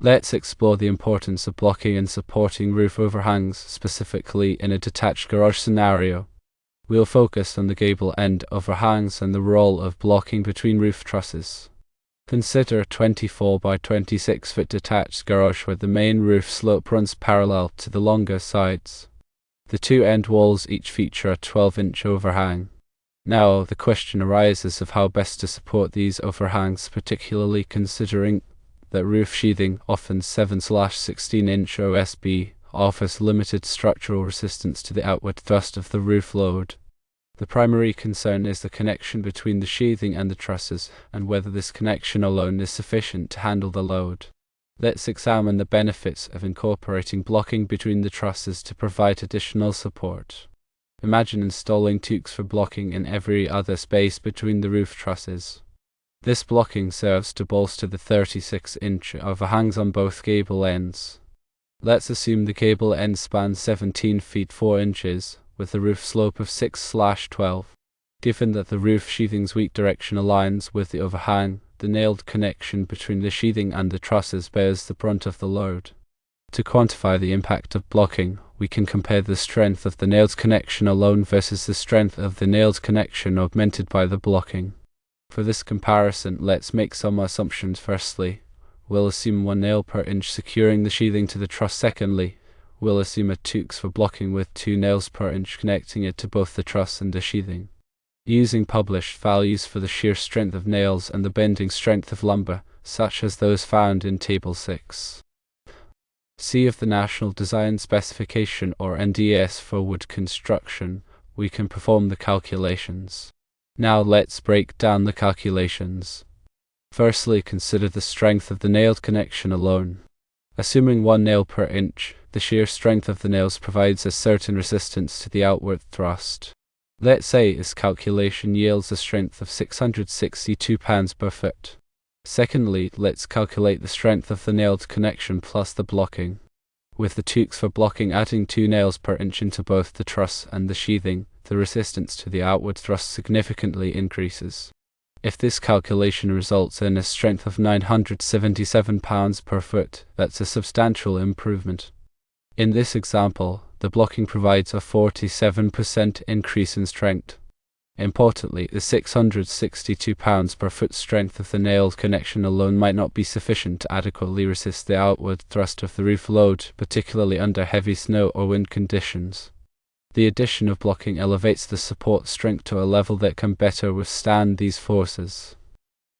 Let's explore the importance of blocking and supporting roof overhangs, specifically in a detached garage scenario. We'll focus on the gable end overhangs and the role of blocking between roof trusses. Consider a 24 by 26 foot detached garage where the main roof slope runs parallel to the longer sides. The two end walls each feature a 12-inch overhang. Now, the question arises of how best to support these overhangs, particularly considering that roof sheathing, often 7/16-inch OSB, offers limited structural resistance to the outward thrust of the roof load. The primary concern is the connection between the sheathing and the trusses, and whether this connection alone is sufficient to handle the load. Let's examine the benefits of incorporating blocking between the trusses to provide additional support. Imagine installing tuques for blocking in every other space between the roof trusses. This blocking serves to bolster the 36-inch overhangs on both gable ends. Let's assume the gable end spans 17 feet 4 inches, with a roof slope of 6/12. Given that the roof sheathing's weak direction aligns with the overhang, the nailed connection between the sheathing and the trusses bears the brunt of the load. To quantify the impact of blocking, we can compare the strength of the nailed connection alone versus the strength of the nailed connection augmented by the blocking. For this comparison, let's make some assumptions. Firstly, we'll assume 1 nail per inch securing the sheathing to the truss. Secondly, we'll assume a tuques for blocking with 2 nails per inch connecting it to both the truss and the sheathing. Using published values for the shear strength of nails and the bending strength of lumber, such as those found in Table 6. C of the National Design Specification or NDS for wood construction, we can perform the calculations. Now let's break down the calculations. Firstly, consider the strength of the nailed connection alone. Assuming 1 nail per inch, the shear strength of the nails provides a certain resistance to the outward thrust. Let's say this calculation yields a strength of 662 pounds per foot. Secondly, let's calculate the strength of the nailed connection plus the blocking. With the tuques for blocking adding 2 nails per inch into both the truss and the sheathing, the resistance to the outward thrust significantly increases. If this calculation results in a strength of 977 pounds per foot, that's a substantial improvement. In this example, the blocking provides a 47% increase in strength. Importantly, the 662 pounds per foot strength of the nailed connection alone might not be sufficient to adequately resist the outward thrust of the roof load, particularly under heavy snow or wind conditions. The addition of blocking elevates the support strength to a level that can better withstand these forces.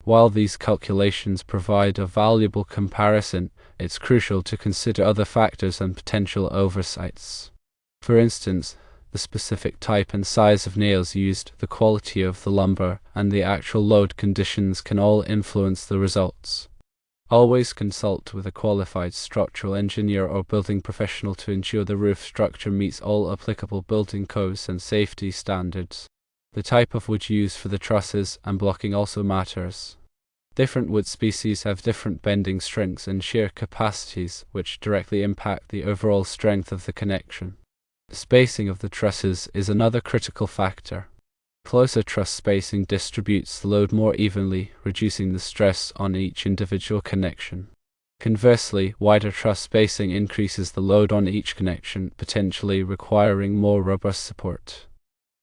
While these calculations provide a valuable comparison, it's crucial to consider other factors and potential oversights. For instance, the specific type and size of nails used, the quality of the lumber, and the actual load conditions can all influence the results. Always consult with a qualified structural engineer or building professional to ensure the roof structure meets all applicable building codes and safety standards. The type of wood used for the trusses and blocking also matters. Different wood species have different bending strengths and shear capacities, which directly impact the overall strength of the connection. The spacing of the trusses is another critical factor. Closer truss spacing distributes the load more evenly, reducing the stress on each individual connection. Conversely, wider truss spacing increases the load on each connection, potentially requiring more robust support.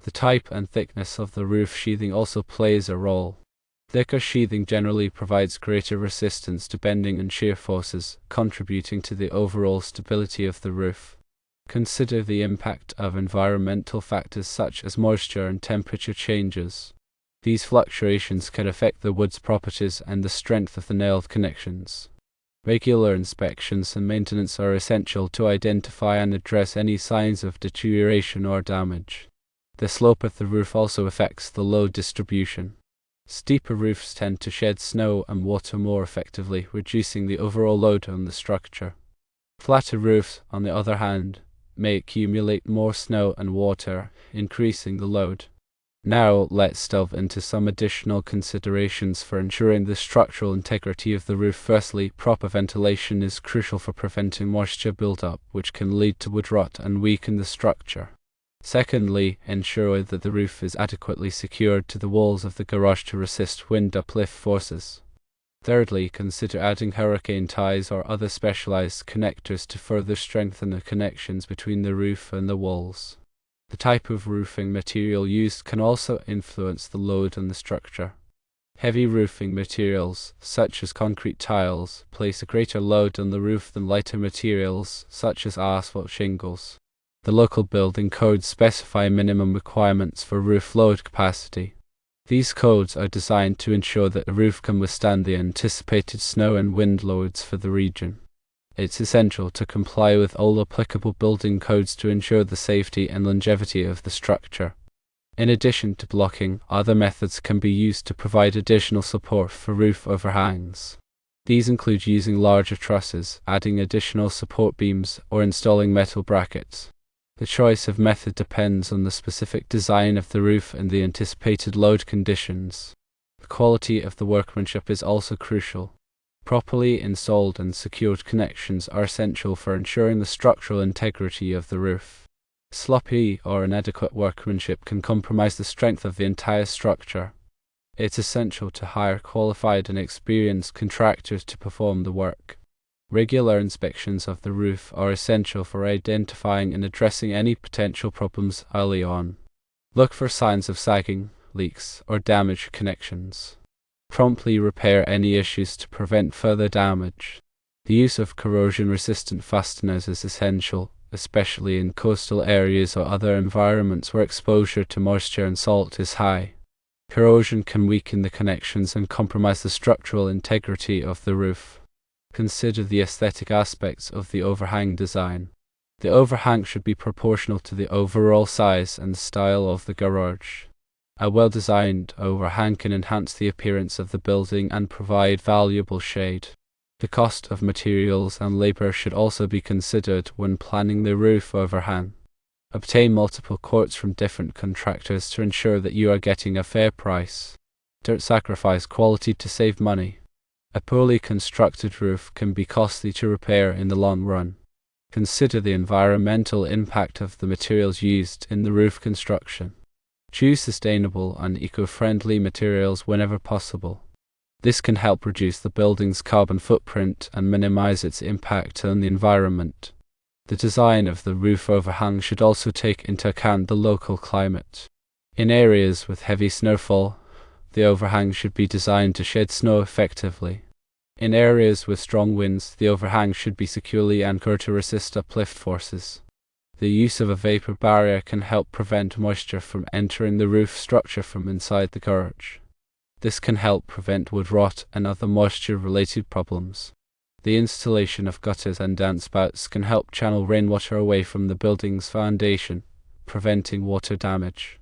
The type and thickness of the roof sheathing also plays a role. Thicker sheathing generally provides greater resistance to bending and shear forces, contributing to the overall stability of the roof. Consider the impact of environmental factors such as moisture and temperature changes. These fluctuations can affect the wood's properties and the strength of the nailed connections. Regular inspections and maintenance are essential to identify and address any signs of deterioration or damage. The slope of the roof also affects the load distribution. Steeper roofs tend to shed snow and water more effectively, reducing the overall load on the structure. Flatter roofs, on the other hand, may accumulate more snow and water, increasing the load. Now let's delve into some additional considerations for ensuring the structural integrity of the roof. Firstly, proper ventilation is crucial for preventing moisture buildup, which can lead to wood rot and weaken the structure. Secondly, ensure that the roof is adequately secured to the walls of the garage to resist wind uplift forces. Thirdly, consider adding hurricane ties or other specialized connectors to further strengthen the connections between the roof and the walls. The type of roofing material used can also influence the load on the structure. Heavy roofing materials, such as concrete tiles, place a greater load on the roof than lighter materials, such as asphalt shingles. The local building codes specify minimum requirements for roof load capacity. These codes are designed to ensure that the roof can withstand the anticipated snow and wind loads for the region. It's essential to comply with all applicable building codes to ensure the safety and longevity of the structure. In addition to blocking, other methods can be used to provide additional support for roof overhangs. These include using larger trusses, adding additional support beams, or installing metal brackets. The choice of method depends on the specific design of the roof and the anticipated load conditions. The quality of the workmanship is also crucial. Properly installed and secured connections are essential for ensuring the structural integrity of the roof. Sloppy or inadequate workmanship can compromise the strength of the entire structure. It's essential to hire qualified and experienced contractors to perform the work. Regular inspections of the roof are essential for identifying and addressing any potential problems early on. Look for signs of sagging, leaks, or damaged connections. Promptly repair any issues to prevent further damage. The use of corrosion-resistant fasteners is essential, especially in coastal areas or other environments where exposure to moisture and salt is high. Corrosion can weaken the connections and compromise the structural integrity of the roof. Consider the aesthetic aspects of the overhang design. The overhang should be proportional to the overall size and style of the garage. A well-designed overhang can enhance the appearance of the building and provide valuable shade. The cost of materials and labor should also be considered when planning the roof overhang. Obtain multiple quotes from different contractors to ensure that you are getting a fair price. Don't sacrifice quality to save money. A poorly constructed roof can be costly to repair in the long run. Consider the environmental impact of the materials used in the roof construction. Choose sustainable and eco-friendly materials whenever possible. This can help reduce the building's carbon footprint and minimize its impact on the environment. The design of the roof overhang should also take into account the local climate. In areas with heavy snowfall, the overhang should be designed to shed snow effectively. In areas with strong winds, the overhang should be securely anchored to resist uplift forces. The use of a vapor barrier can help prevent moisture from entering the roof structure from inside the garage. This can help prevent wood rot and other moisture-related problems. The installation of gutters and downspouts can help channel rainwater away from the building's foundation, preventing water damage.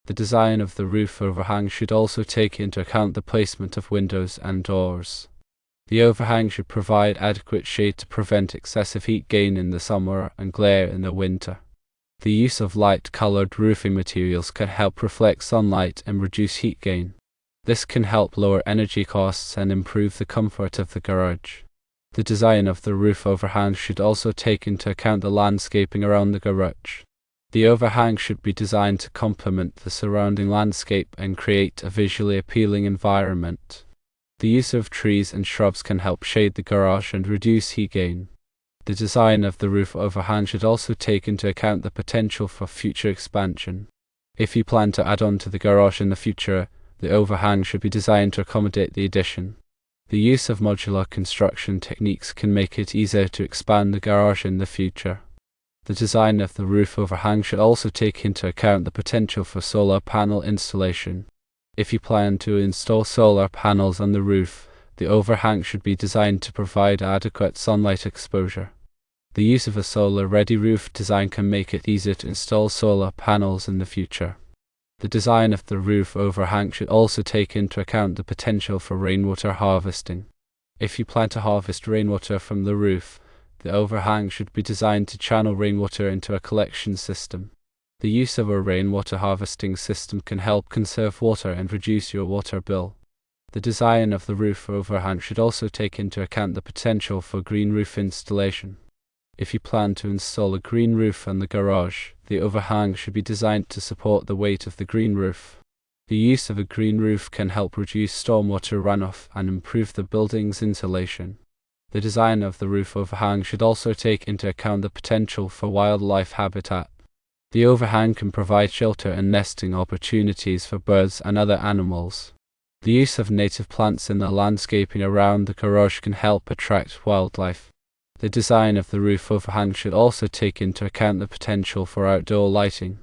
The design of the roof overhang should also take into account the placement of windows and doors. The overhang should provide adequate shade to prevent excessive heat gain in the summer and glare in the winter. The use of light-colored roofing materials can help reflect sunlight and reduce heat gain. This can help lower energy costs and improve the comfort of the garage. The design of the roof overhang should also take into account the landscaping around the garage. The overhang should be designed to complement the surrounding landscape and create a visually appealing environment. The use of trees and shrubs can help shade the garage and reduce heat gain. The design of the roof overhang should also take into account the potential for future expansion. If you plan to add on to the garage in the future, the overhang should be designed to accommodate the addition. The use of modular construction techniques can make it easier to expand the garage in the future. The design of the roof overhang should also take into account the potential for solar panel installation. If you plan to install solar panels on the roof, the overhang should be designed to provide adequate sunlight exposure. The use of a solar-ready roof design can make it easier to install solar panels in the future. The design of the roof overhang should also take into account the potential for rainwater harvesting. If you plan to harvest rainwater from the roof, the overhang should be designed to channel rainwater into a collection system. The use of a rainwater harvesting system can help conserve water and reduce your water bill. The design of the roof overhang should also take into account the potential for green roof installation. If you plan to install a green roof on the garage, the overhang should be designed to support the weight of the green roof. The use of a green roof can help reduce stormwater runoff and improve the building's insulation. The design of the roof overhang should also take into account the potential for wildlife habitat. The overhang can provide shelter and nesting opportunities for birds and other animals. The use of native plants in the landscaping around the garage can help attract wildlife. The design of the roof overhang should also take into account the potential for outdoor lighting.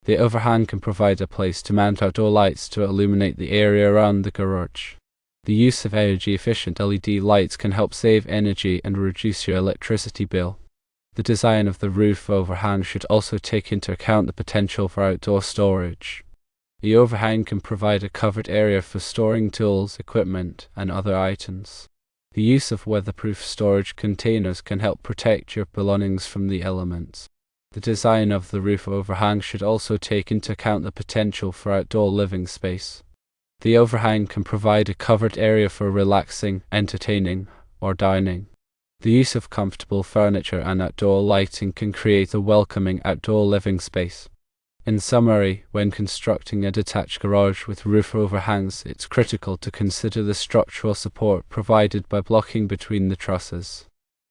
The overhang can provide a place to mount outdoor lights to illuminate the area around the garage. The use of energy-efficient LED lights can help save energy and reduce your electricity bill. The design of the roof overhang should also take into account the potential for outdoor storage. The overhang can provide a covered area for storing tools, equipment, and other items. The use of weatherproof storage containers can help protect your belongings from the elements. The design of the roof overhang should also take into account the potential for outdoor living space. The overhang can provide a covered area for relaxing, entertaining, or dining. The use of comfortable furniture and outdoor lighting can create a welcoming outdoor living space. In summary, when constructing a detached garage with roof overhangs, it's critical to consider the structural support provided by blocking between the trusses.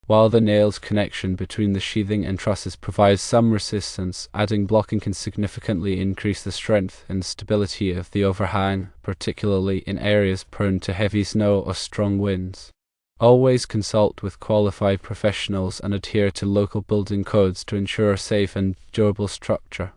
While the nailed connection between the sheathing and trusses provides some resistance, adding blocking can significantly increase the strength and stability of the overhang, particularly in areas prone to heavy snow or strong winds. Always consult with qualified professionals and adhere to local building codes to ensure a safe and durable structure.